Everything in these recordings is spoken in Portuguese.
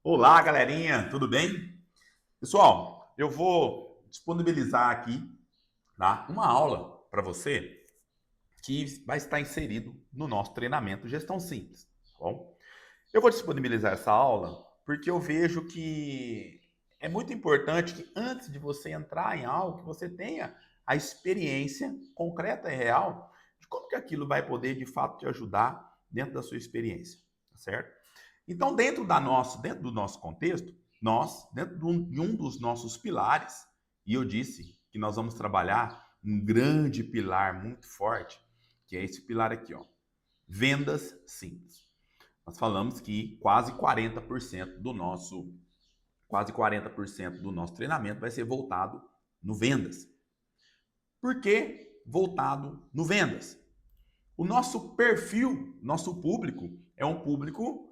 Olá, galerinha, tudo bem? Pessoal, eu vou disponibilizar aqui, tá, uma aula para você que vai estar inserido no nosso treinamento Gestão Simples, tá bom? Eu vou disponibilizar essa aula porque eu vejo que é muito importante que antes de você entrar em algo, que você tenha a experiência concreta e real de como que aquilo vai poder de fato te ajudar dentro da sua experiência, tá certo? Então, dentro do nosso contexto, dentro de um dos nossos pilares, e eu disse que nós vamos trabalhar um grande pilar muito forte, que é esse pilar aqui, ó, vendas simples. Nós falamos que quase 40% do nosso treinamento vai ser voltado no vendas. Por que voltado no vendas? O nosso perfil, nosso público, é um público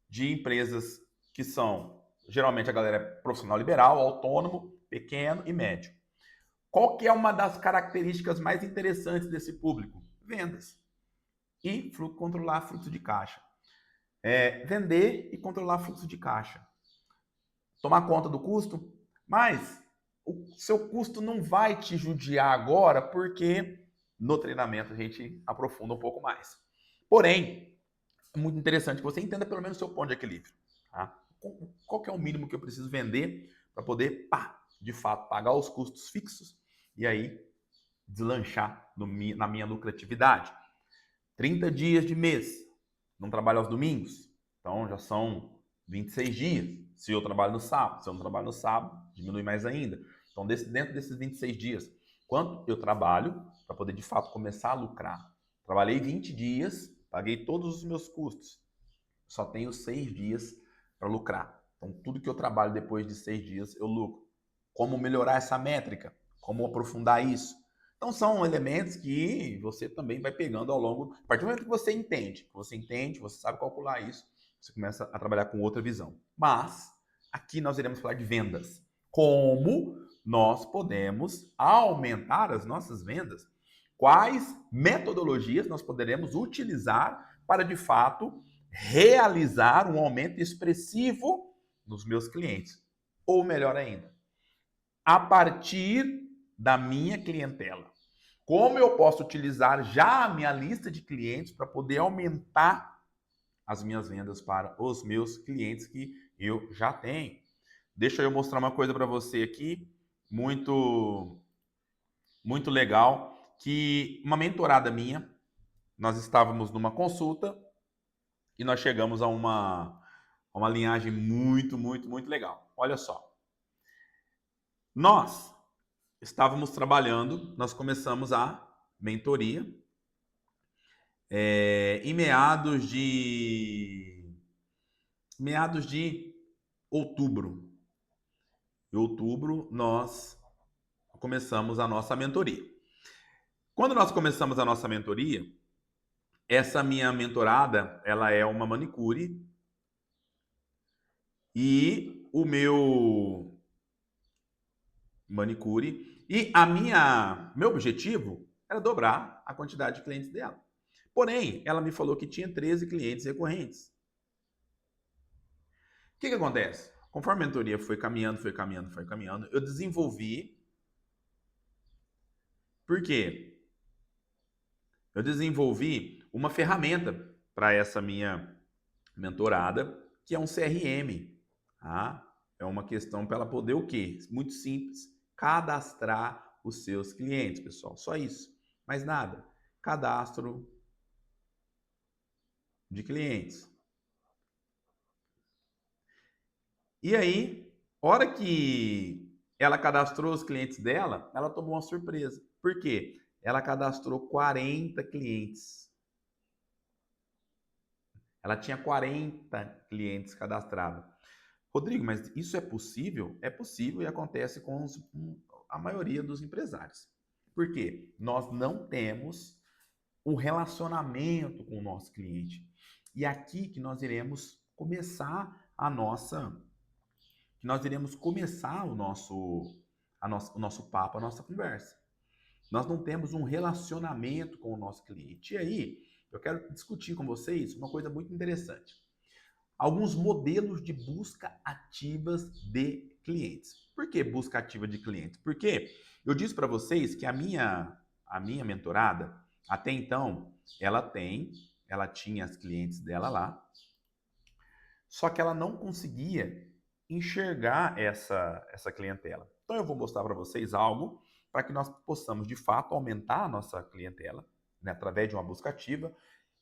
de empresas que são, geralmente a galera é profissional liberal, autônomo, pequeno e médio. Qual que é uma das características mais interessantes desse público? Vendas. E controlar fluxo de caixa. Vender e controlar fluxo de caixa. Tomar conta do custo, mas o seu custo não vai te judiar agora, porque no treinamento a gente aprofunda um pouco mais. Porém, é muito interessante que você entenda pelo menos o seu ponto de equilíbrio. Tá? Qual que é o mínimo que eu preciso vender para poder, de fato, pagar os custos fixos e aí deslanchar na minha lucratividade. 30 dias de mês, não trabalho aos domingos, então já são 26 dias. Se eu trabalho no sábado, se eu não trabalho no sábado, diminui mais ainda. Então, dentro desses 26 dias, quanto eu trabalho para poder de fato começar a lucrar? Trabalhei 20 dias, paguei todos os meus custos, só tenho 6 dias para lucrar. Então, tudo que eu trabalho depois de 6 dias, eu lucro. Como melhorar essa métrica? Como aprofundar isso? Então, são elementos que você também vai pegando ao longo. A partir do momento que você entende, você sabe calcular isso, você começa a trabalhar com outra visão. Mas, aqui nós iremos falar de vendas. Como nós podemos aumentar as nossas vendas? Quais metodologias nós poderemos utilizar para, de fato, realizar um aumento expressivo nos meus clientes? Ou melhor ainda, a partir da minha clientela. Como eu posso utilizar já a minha lista de clientes para poder aumentar as minhas vendas para os meus clientes que eu já tenho? Deixa eu mostrar uma coisa para você aqui, muito muito legal, que uma mentorada minha, nós estávamos numa consulta e nós chegamos a uma linhagem muito legal. Olha só, nós estávamos trabalhando, nós começamos a mentoria em meados de outubro. Em outubro nós começamos a nossa mentoria. Quando nós começamos a nossa mentoria, essa minha mentorada, ela é uma manicure e o meu manicure e meu objetivo era dobrar a quantidade de clientes dela. Porém, ela me falou que tinha 13 clientes recorrentes. O que acontece? Conforme a mentoria foi caminhando, eu desenvolvi. Por quê? Eu desenvolvi uma ferramenta para essa minha mentorada, que é um CRM. Tá? É uma questão para ela poder o quê? Muito simples. Cadastrar os seus clientes, pessoal. Só isso. Mais nada. Cadastro de clientes. E aí, hora que ela cadastrou os clientes dela, ela tomou uma surpresa. Por quê? Ela cadastrou 40 clientes. Ela tinha 40 clientes cadastrados. Rodrigo, mas isso é possível? É possível e acontece com a maioria dos empresários. Por quê? Nós não temos um relacionamento com o nosso cliente. E aqui que nós iremos começar o nosso papo, a nossa conversa. Nós não temos um relacionamento com o nosso cliente. E aí, eu quero discutir com vocês uma coisa muito interessante. alguns modelos de busca ativas de clientes. Por que busca ativa de clientes? Porque eu disse para vocês que a minha mentorada, até então, ela tinha as clientes dela lá, só que ela não conseguia enxergar essa clientela. Então eu vou mostrar para vocês algo para que nós possamos, de fato, aumentar a nossa clientela, né, através de uma busca ativa,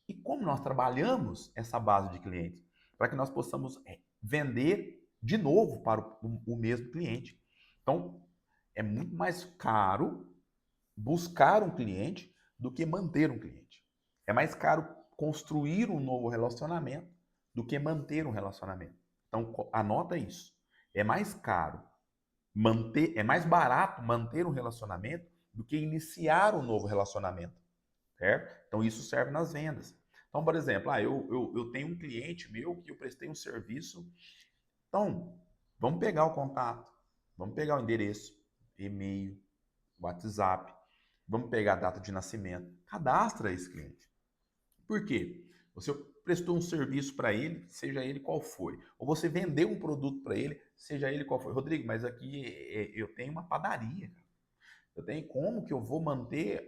e como nós trabalhamos essa base de clientes, para que nós possamos vender de novo para o mesmo cliente. Então, é muito mais caro buscar um cliente do que manter um cliente. É mais caro construir um novo relacionamento do que manter um relacionamento. Então, anota isso. É mais caro manter, é mais barato manter um relacionamento do que iniciar um novo relacionamento, certo? Então, isso serve nas vendas. Então, por exemplo, eu tenho um cliente meu que eu prestei um serviço. Então, vamos pegar o contato, vamos pegar o endereço, e-mail, WhatsApp, vamos pegar a data de nascimento, cadastra esse cliente. Por quê? Você prestou um serviço para ele, seja ele qual for, ou você vendeu um produto para ele, seja ele qual for. Rodrigo, mas aqui eu tenho uma padaria. Eu tenho como que eu vou manter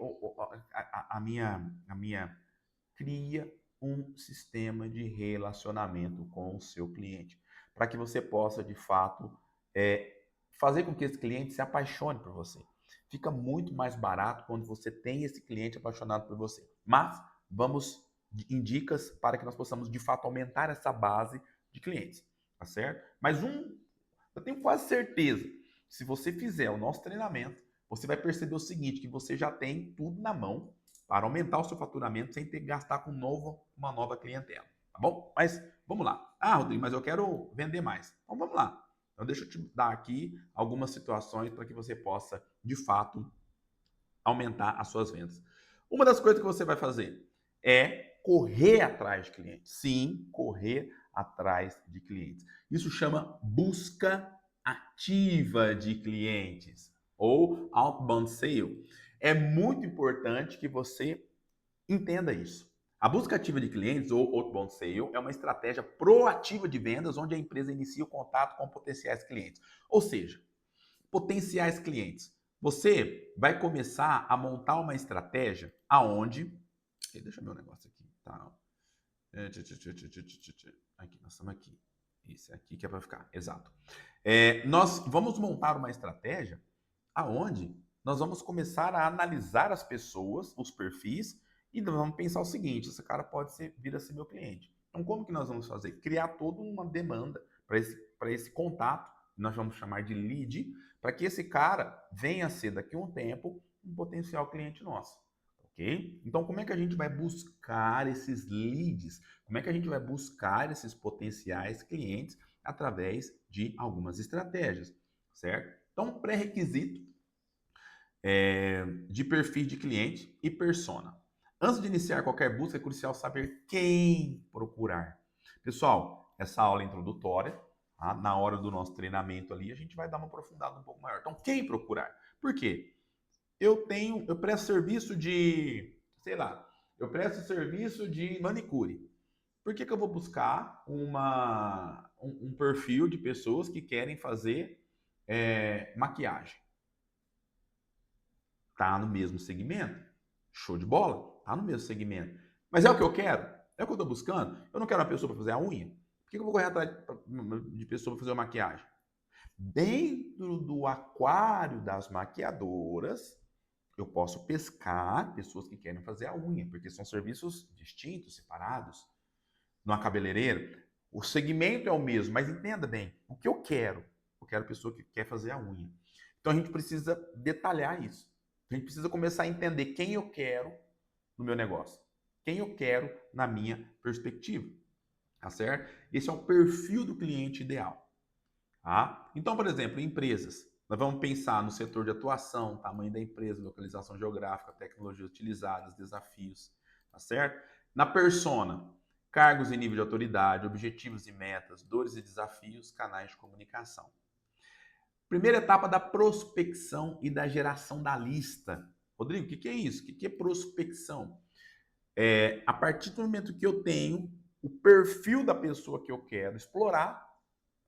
a minha. Cria um sistema de relacionamento com o seu cliente, para que você possa, de fato, fazer com que esse cliente se apaixone por você. Fica muito mais barato quando você tem esse cliente apaixonado por você. Mas vamos em dicas para que nós possamos, de fato, aumentar essa base de clientes, tá certo? Mas eu tenho quase certeza, se você fizer o nosso treinamento, você vai perceber o seguinte, que você já tem tudo na mão para aumentar o seu faturamento sem ter que gastar com uma nova clientela, tá bom? Mas vamos lá. Ah, Rodrigo, mas eu quero vender mais. Então vamos lá. Então deixa eu te dar aqui algumas situações para que você possa, de fato, aumentar as suas vendas. Uma das coisas que você vai fazer é correr atrás de clientes. Sim, correr atrás de clientes. Isso chama busca ativa de clientes ou outbound sale. É muito importante que você entenda isso. A busca ativa de clientes ou outbound sale é uma estratégia proativa de vendas onde a empresa inicia o contato com potenciais clientes. Ou seja, potenciais clientes. Você vai começar a montar uma estratégia aonde... Deixa eu ver um negócio aqui. Tá. Aqui, nós estamos aqui. Isso aqui que é para ficar. Exato. Nós vamos montar uma estratégia aonde nós vamos começar a analisar as pessoas, os perfis, e nós vamos pensar o seguinte, esse cara pode vir a ser meu cliente. Então, como que nós vamos fazer? Criar toda uma demanda para esse contato, nós vamos chamar de lead, para que esse cara venha a ser, daqui a um tempo, um potencial cliente nosso. Ok? Então, como é que a gente vai buscar esses leads? Como é que a gente vai buscar esses potenciais clientes através de algumas estratégias, certo? Então, pré-requisito de perfil de cliente e persona. Antes de iniciar qualquer busca, é crucial saber quem procurar. Pessoal, essa aula é introdutória, tá? Na hora do nosso treinamento ali, a gente vai dar uma aprofundada um pouco maior. Então, quem procurar? Por quê? Eu presto serviço de, sei lá, eu presto serviço de manicure. Por que eu vou buscar um perfil de pessoas que querem fazer maquiagem? Tá no mesmo segmento? Show de bola? Tá no mesmo segmento. Mas é o que eu quero? É o que eu estou buscando? Eu não quero uma pessoa para fazer a unha. Por que eu vou correr atrás de pessoa para fazer uma maquiagem? Dentro do aquário das maquiadoras, eu posso pescar pessoas que querem fazer a unha, porque são serviços distintos, separados. Numa cabeleireira, o segmento é o mesmo, mas entenda bem, o que eu quero? Eu quero a pessoa que quer fazer a unha. Então a gente precisa detalhar isso. A gente precisa começar a entender quem eu quero no meu negócio, quem eu quero na minha perspectiva, tá certo? Esse é o perfil do cliente ideal, tá? Então, por exemplo, empresas, nós vamos pensar no setor de atuação, tamanho da empresa, localização geográfica, tecnologias utilizadas, desafios, tá certo? Na persona, cargos e nível de autoridade, objetivos e metas, dores e desafios, canais de comunicação. Primeira etapa da prospecção e da geração da lista. Rodrigo, o que é isso? O que é prospecção? A partir do momento que eu tenho o perfil da pessoa que eu quero explorar,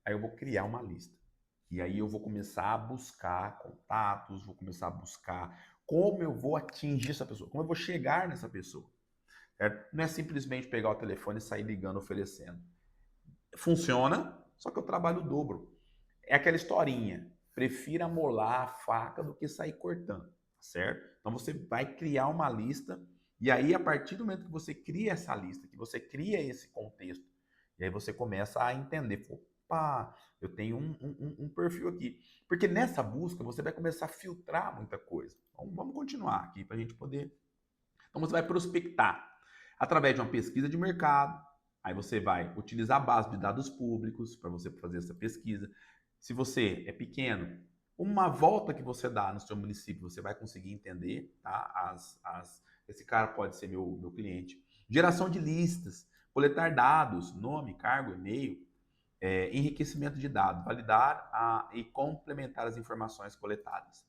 aí eu vou criar uma lista. E aí eu vou começar a buscar contatos, vou começar a buscar como eu vou atingir essa pessoa, como eu vou chegar nessa pessoa. Certo? Não é simplesmente pegar o telefone e sair ligando, oferecendo. Funciona, só que eu trabalho o dobro. É aquela historinha. Prefira molar a faca do que sair cortando, certo? Então você vai criar uma lista e aí a partir do momento que você cria essa lista, que você cria esse contexto, e aí você começa a entender, opa, eu tenho um perfil aqui. Porque nessa busca você vai começar a filtrar muita coisa. Então, vamos continuar aqui para a gente poder. Então você vai prospectar através de uma pesquisa de mercado. Aí você vai utilizar a base de dados públicos para você fazer essa pesquisa. Se você é pequeno, uma volta que você dá no seu município, você vai conseguir entender, tá? Esse cara pode ser meu cliente. Geração de listas, coletar dados, nome, cargo, e-mail, enriquecimento de dados, validar e complementar as informações coletadas.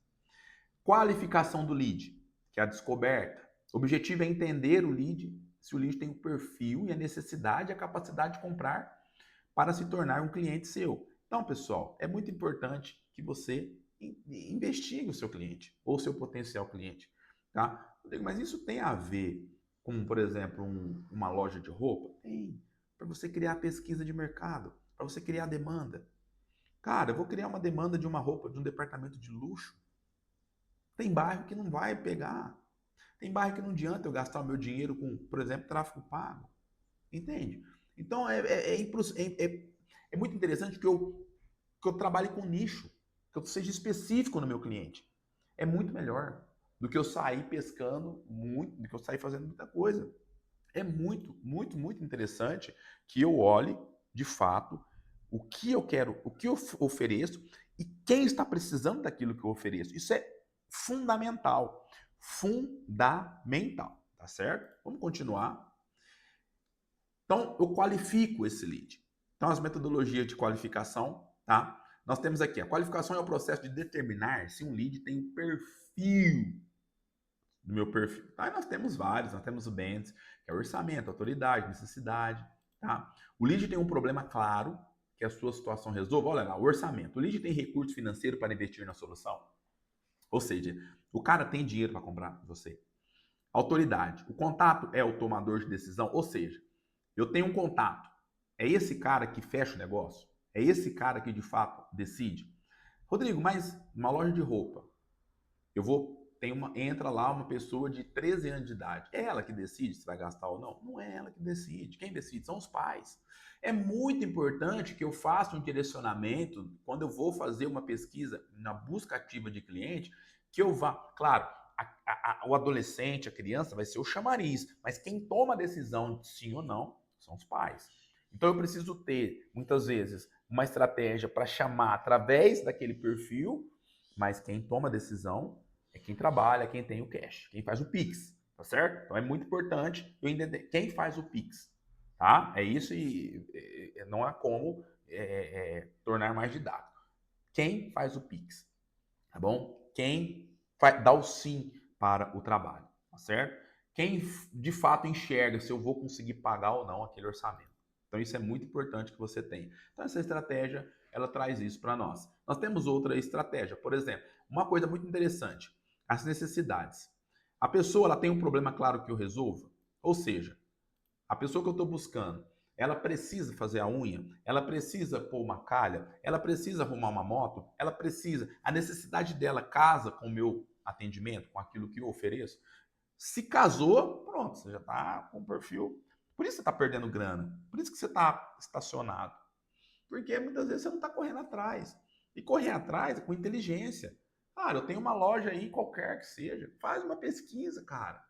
Qualificação do lead, que é a descoberta. O objetivo é entender o lead, se o lead tem o perfil e a necessidade e a capacidade de comprar para se tornar um cliente seu. Então, pessoal, é muito importante que você investigue o seu cliente ou o seu potencial cliente, tá? Mas isso tem a ver com, por exemplo, uma loja de roupa? Tem. Para você criar pesquisa de mercado, para você criar demanda. Cara, eu vou criar uma demanda de uma roupa de um departamento de luxo. Tem bairro que não vai pegar. Tem bairro que não adianta eu gastar o meu dinheiro com, por exemplo, tráfego pago. Entende? Então é muito interessante que eu trabalhe com nicho, que eu seja específico no meu cliente. É muito melhor do que eu sair pescando muito, do que eu sair fazendo muita coisa. É muito, muito, muito interessante que eu olhe, de fato, o que eu quero, o que eu ofereço e quem está precisando daquilo que eu ofereço. Isso é fundamental. Fundamental, tá certo? Vamos continuar. Então, eu qualifico esse lead. Então, as metodologias de qualificação, tá? Nós temos aqui, a qualificação é o processo de determinar se um lead tem um perfil do meu perfil. Aí nós temos vários, nós temos o BENTS, que é orçamento, autoridade, necessidade, tá? O lead tem um problema claro, que a sua situação resolve. Olha lá, o orçamento. O lead tem recurso financeiro para investir na solução? Ou seja, o cara tem dinheiro para comprar de você. Autoridade. O contato é o tomador de decisão, ou seja, eu tenho um contato. É esse cara que fecha o negócio? É esse cara que de fato decide? Rodrigo, mas uma loja de roupa, entra lá uma pessoa de 13 anos de idade. É ela que decide se vai gastar ou não? Não é ela que decide. Quem decide são os pais. É muito importante que eu faça um direcionamento quando eu vou fazer uma pesquisa na busca ativa de cliente, que eu vá, claro, o adolescente, a criança vai ser o chamariz, mas quem toma a decisão de sim ou não são os pais. Então eu preciso ter, muitas vezes, uma estratégia para chamar através daquele perfil, mas quem toma a decisão é quem trabalha, quem tem o cash, quem faz o Pix, tá certo? Então é muito importante eu entender quem faz o Pix, tá? É isso e não há como tornar mais didático. Quem faz o Pix, tá bom? Quem dá o sim para o trabalho, tá certo? Quem de fato enxerga se eu vou conseguir pagar ou não aquele orçamento. Então isso é muito importante que você tenha. Então essa estratégia, ela traz isso para nós. Nós temos outra estratégia, por exemplo, uma coisa muito interessante, as necessidades. A pessoa ela tem um problema claro que eu resolva, ou seja, a pessoa que eu estou buscando, ela precisa fazer a unha, ela precisa pôr uma calha, ela precisa arrumar uma moto, ela precisa. A necessidade dela casa com o meu atendimento, com aquilo que eu ofereço. Se casou, pronto, você já está com o perfil. Por isso você está perdendo grana, por isso que você está estacionado. Porque muitas vezes você não está correndo atrás. E correr atrás é com inteligência. Cara, eu tenho uma loja aí, qualquer que seja. Faz uma pesquisa, cara.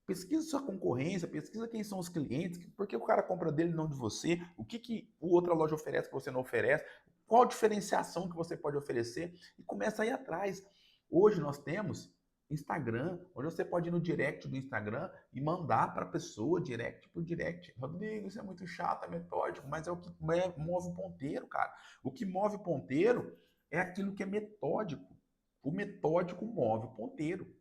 Pesquisa sua concorrência, pesquisa quem são os clientes, por que o cara compra dele e não de você, o que o outra loja oferece que você não oferece, qual a diferenciação que você pode oferecer e começa a ir atrás. Hoje nós temos Instagram, onde você pode ir no direct do Instagram e mandar para a pessoa direct por direct. Rodrigo, isso é muito chato, é metódico, mas é o que move o ponteiro, cara. O que move o ponteiro é aquilo que é metódico. O metódico move o ponteiro.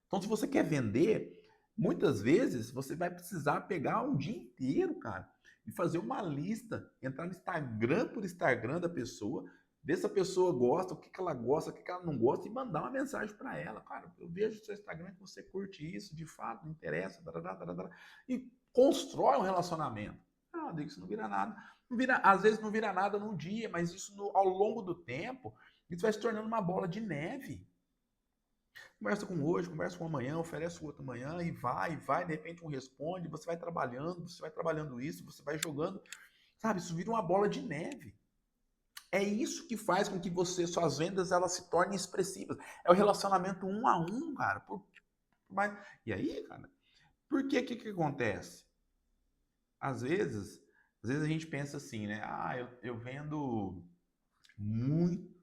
Então, se você quer vender, Muitas vezes você vai precisar pegar um dia inteiro, cara, e fazer uma lista, entrar no Instagram por Instagram da pessoa, ver se a pessoa gosta, o que que ela gosta, o que que ela não gosta e mandar uma mensagem para ela. Cara, eu vejo no seu Instagram que você curte isso, de fato, me interessa, e constrói um relacionamento. Ah, isso não vira nada. Não vira, às vezes não vira nada num dia, mas isso ao longo do tempo, isso vai se tornando uma bola de neve. Conversa com hoje, conversa com amanhã, oferece o outro amanhã e vai, de repente um responde, você vai trabalhando isso, você vai jogando, sabe? Isso vira uma bola de neve. É isso que faz com que suas vendas elas se tornem expressivas. É o relacionamento um a um, cara. E aí, cara, por que acontece? Às vezes a gente pensa assim, né? Ah, eu vendo muito.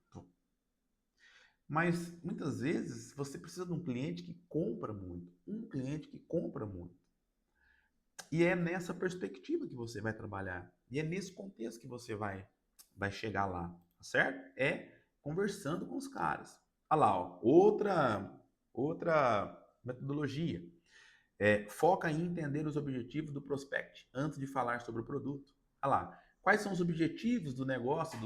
Mas muitas vezes você precisa de um cliente que compra muito. Um cliente que compra muito. E é nessa perspectiva que você vai trabalhar. E é nesse contexto que você vai chegar lá, tá certo? É conversando com os caras. Olha lá, ó, outra metodologia. Foca em entender os objetivos do prospect antes de falar sobre o produto. Olha lá, quais são os objetivos do negócio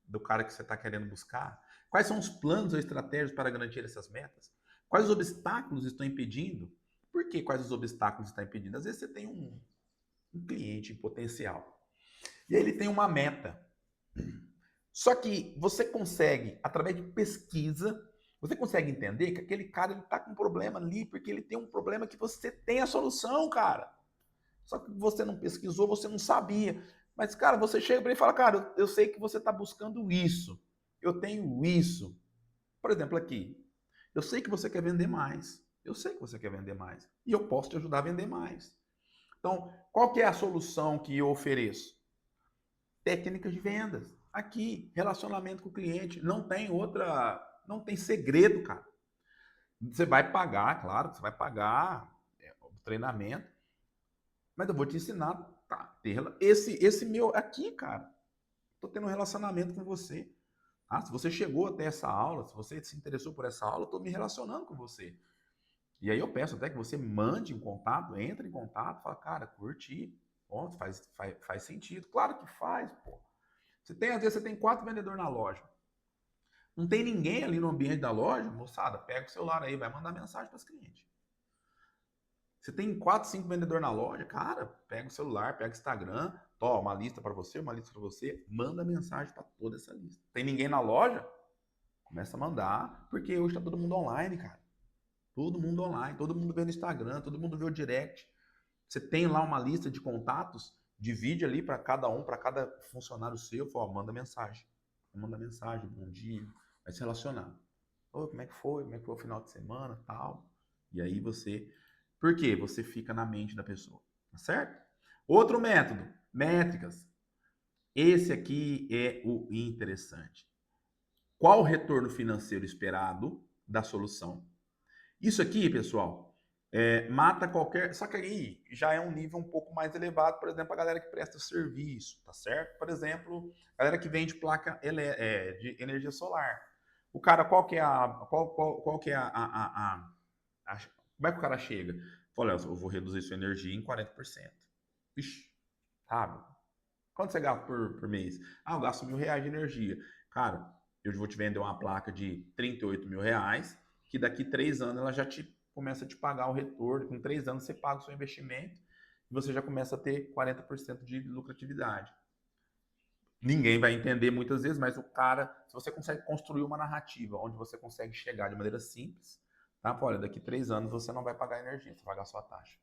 do cara que você está querendo buscar? Quais são os planos ou estratégias para garantir essas metas? Quais os obstáculos estão impedindo? Por que quais os obstáculos estão impedindo? Às vezes você tem um cliente em potencial e ele tem uma meta. Só que você consegue, através de pesquisa, você consegue entender que aquele cara está com um problema ali, porque ele tem um problema que você tem a solução, cara. Só que você não pesquisou, você não sabia. Mas, cara, você chega para ele e fala, cara, eu sei que você está buscando isso. Eu tenho isso. Por exemplo, aqui. Eu sei que você quer vender mais. Eu sei que você quer vender mais. E eu posso te ajudar a vender mais. Então, qual que é a solução que eu ofereço? Técnicas de vendas. Aqui, relacionamento com o cliente. Não tem segredo, cara. Você vai pagar, claro, você vai pagar o treinamento, mas eu vou te ensinar, tá? Esse meu aqui, cara, tô tendo um relacionamento com você. Ah, se você chegou até essa aula, se você se interessou por essa aula, eu tô me relacionando com você. E aí eu peço até que você mande um contato, entre em contato, fala, cara, curti, bom, faz sentido. Claro que faz, pô. Às vezes você tem 4 vendedores na loja. Não tem ninguém ali no ambiente da loja, moçada, pega o celular aí, vai mandar mensagem para os clientes. Você tem 4, 5 vendedores na loja, cara, pega o celular, pega o Instagram, toma uma lista para você, manda mensagem para toda essa lista. Tem ninguém na loja? Começa a mandar, porque hoje está todo mundo online, cara. Todo mundo online, todo mundo vê no Instagram, todo mundo vê o direct. Você tem lá uma lista de contatos, divide ali para cada um, para cada funcionário seu, fala, manda mensagem. Manda mensagem, bom dia, vai se relacionar. Ô, como é que foi? Como é que foi o final de semana, tal? E aí você... Por quê? Você fica na mente da pessoa, tá certo? Outro método, métricas. Esse aqui é o interessante. Qual o retorno financeiro esperado da solução? Isso aqui, pessoal, mata qualquer... Só que aí já é um nível um pouco mais elevado, por exemplo, a galera que presta serviço, tá certo? Por exemplo, a galera que vende placa de energia solar. O cara, qual que é a... Qual que é como é que o cara chega? Fala, eu vou reduzir sua energia em 40%. Ixi, sabe? Quanto você gasta por mês? Ah, eu gasto R$ 1.000 de energia. Cara, eu vou te vender uma placa de R$ 38.000, que daqui 3 anos ela já começa a te pagar o retorno. Com 3 anos você paga o seu investimento e você já começa a ter 40% de lucratividade. Ninguém vai entender muitas vezes, mas o cara, se você consegue construir uma narrativa onde você consegue chegar de maneira simples, tá? Olha, daqui 3 anos você não vai pagar energia, você vai pagar só a taxa.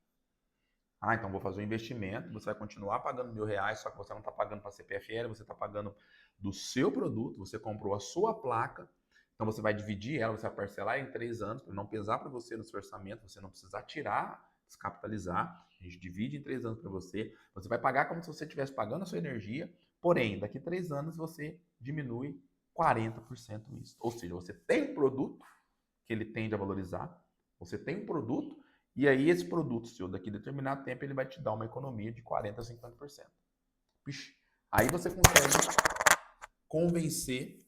Ah, então vou fazer um investimento, você vai continuar pagando R$ 1.000, só que você não está pagando para a CPFL, você está pagando do seu produto, você comprou a sua placa, então você vai dividir ela, você vai parcelar em 3 anos, para não pesar para você no seu orçamento, você não precisar tirar, descapitalizar, a gente divide em 3 anos para você, você vai pagar como se você estivesse pagando a sua energia, porém, daqui 3 anos você diminui 40% isso. Ou seja, você tem um produto que ele tende a valorizar, você tem um produto e aí esse produto seu, daqui a determinado tempo, ele vai te dar uma economia de 40% a 50%. Pixe, aí você consegue convencer,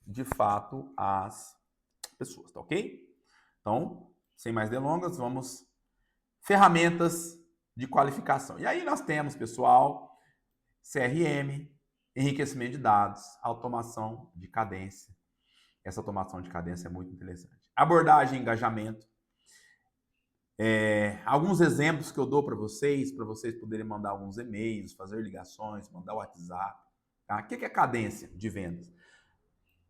de fato, as pessoas, tá ok? Então, sem mais delongas, vamos Ferramentas de qualificação. E aí nós temos, pessoal, CRM, enriquecimento de dados, automação de cadência. Essa automação de cadência é muito interessante. Abordagem e engajamento. Alguns exemplos que eu dou para vocês poderem mandar alguns e-mails, fazer ligações, mandar WhatsApp. Tá? O que é cadência de vendas?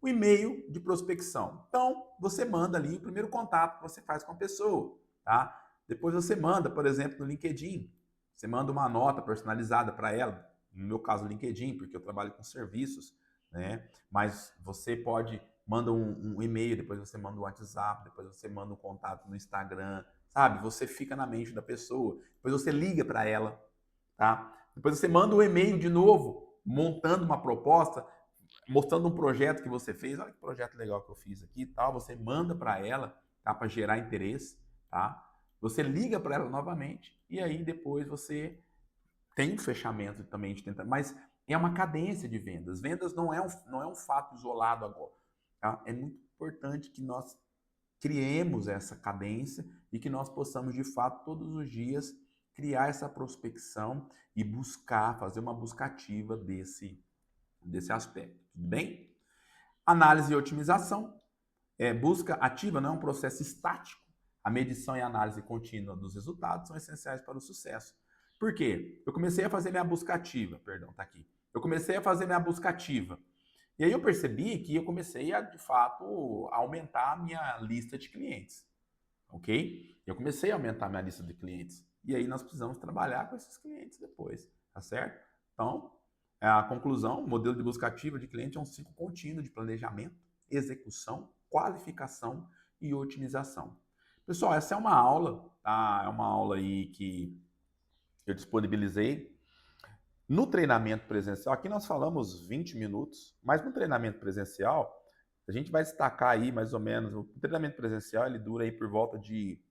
O e-mail de prospecção. Então, você manda ali o primeiro contato que você faz com a pessoa. Tá? Depois você manda, por exemplo, no LinkedIn. Você manda uma nota personalizada para ela. No meu caso, o LinkedIn, porque eu trabalho com serviços, né? Mas você pode manda um e-mail, depois você manda um WhatsApp, depois você manda um contato no Instagram, sabe? Você fica na mente da pessoa. Depois você liga para ela, tá? Depois você manda um e-mail de novo, montando uma proposta, mostrando um projeto que você fez. Olha que projeto legal que eu fiz aqui e tal. Você manda para ela, tá? Para gerar interesse, tá? Você liga para ela novamente e aí depois você tem um fechamento também de tentar, mas é uma cadência de vendas. Vendas não é um fato isolado agora. Tá? É muito importante que nós criemos essa cadência e que nós possamos, de fato, todos os dias criar essa prospecção e buscar, fazer uma busca ativa desse aspecto. Tudo bem? Análise e otimização. Busca ativa não é um processo estático. A medição e a análise contínua dos resultados são essenciais para o sucesso. Por quê? Eu comecei a fazer minha busca ativa, perdão, tá aqui. Eu comecei a fazer minha busca ativa. E aí eu percebi que eu comecei a, de fato, aumentar a minha lista de clientes, ok? Eu comecei a aumentar a minha lista de clientes. E aí nós precisamos trabalhar com esses clientes depois, tá certo? Então, a conclusão, o modelo de busca ativa de cliente é um ciclo contínuo de planejamento, execução, qualificação e otimização. Pessoal, essa é uma aula, tá? É uma aula aí que eu disponibilizei. No treinamento presencial, aqui nós falamos 20 minutos, mas no treinamento presencial, a gente vai destacar aí mais ou menos, o treinamento presencial ele dura aí por volta de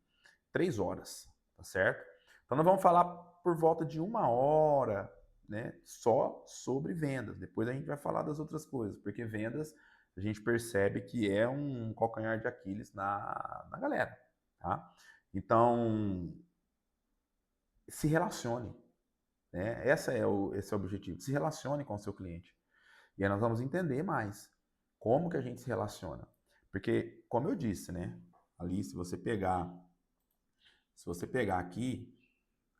3 horas, tá certo? Então nós vamos falar por volta de 1 hora, né, só sobre vendas. Depois a gente vai falar das outras coisas, porque vendas a gente percebe que é um calcanhar de Aquiles na galera, tá? Então, se relacione. Né? Esse é o objetivo. Se relacione com o seu cliente. E aí nós vamos entender mais como que a gente se relaciona. Porque, como eu disse, né? Ali, se você pegar aqui,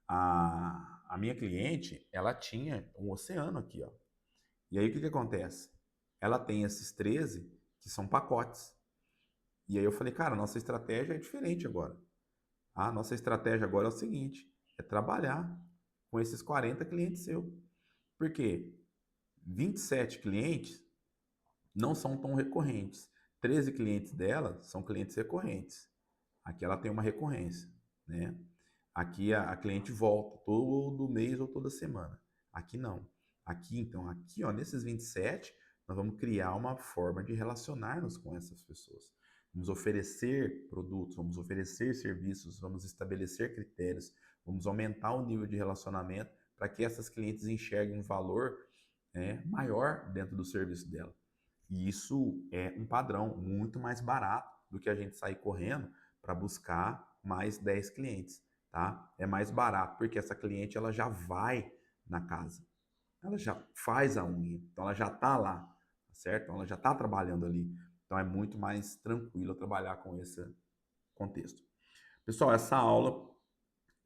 a minha cliente, ela tinha um oceano aqui, ó. E aí o que que acontece? Ela tem esses 13 que são pacotes. E aí eu falei, cara, nossa estratégia é diferente agora. A nossa estratégia agora é o seguinte, é trabalhar com esses 40 clientes seus. Por quê? 27 clientes não são tão recorrentes. 13 clientes dela são clientes recorrentes. Aqui ela tem uma recorrência, né? Aqui a cliente volta todo mês ou toda semana. Aqui não. Aqui, então, aqui, ó, nesses 27, nós vamos criar uma forma de relacionar-nos com essas pessoas. Vamos oferecer produtos, vamos oferecer serviços, vamos estabelecer critérios, vamos aumentar o nível de relacionamento para que essas clientes enxerguem um valor maior dentro do serviço dela. E isso é um padrão muito mais barato do que a gente sair correndo para buscar mais 10 clientes, tá? É mais barato porque essa cliente ela já vai na casa, ela já faz a unha, então ela já está lá, tá certo? Então ela já está trabalhando ali, então é muito mais tranquilo trabalhar com esse contexto. Pessoal, essa aula,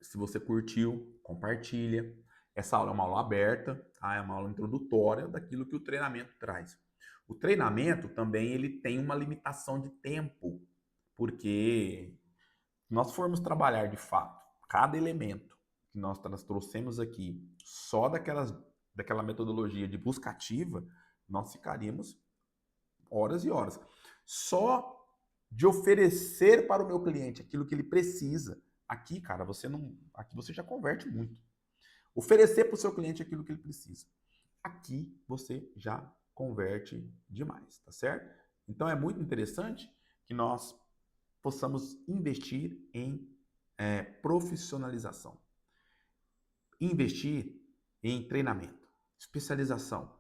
se você curtiu, compartilha. Essa aula é uma aula aberta, tá? É uma aula introdutória daquilo que o treinamento traz. O treinamento também ele tem uma limitação de tempo, porque nós formos trabalhar de fato cada elemento que nós trouxemos aqui só daquela metodologia de busca ativa, nós ficaríamos horas e horas. Só de oferecer para o meu cliente aquilo que ele precisa. Aqui, cara, aqui você já converte muito. Oferecer para o seu cliente aquilo que ele precisa. Aqui você já converte demais, tá certo? Então é muito interessante que nós possamos investir em profissionalização. Investir em treinamento, especialização.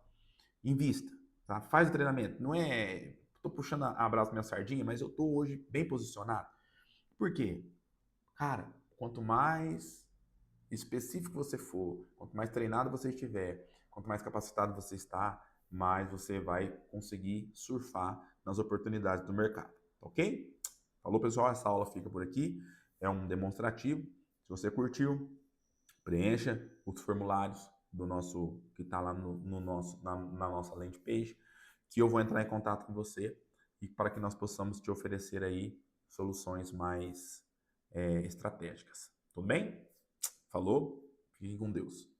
Invista, tá? Faz o treinamento. Não é... Estou puxando a brasa minha sardinha, mas eu estou hoje bem posicionado. Por quê? Cara, quanto mais específico você for, quanto mais treinado você estiver, quanto mais capacitado você está, mais você vai conseguir surfar nas oportunidades do mercado, ok? Falou, pessoal? Essa aula fica por aqui. É um demonstrativo. Se você curtiu, preencha os formulários do nosso que está lá no nosso, na nossa landing page, que eu vou entrar em contato com você e para que nós possamos te oferecer aí soluções mais estratégicas. Tudo bem? Falou? Fique com Deus.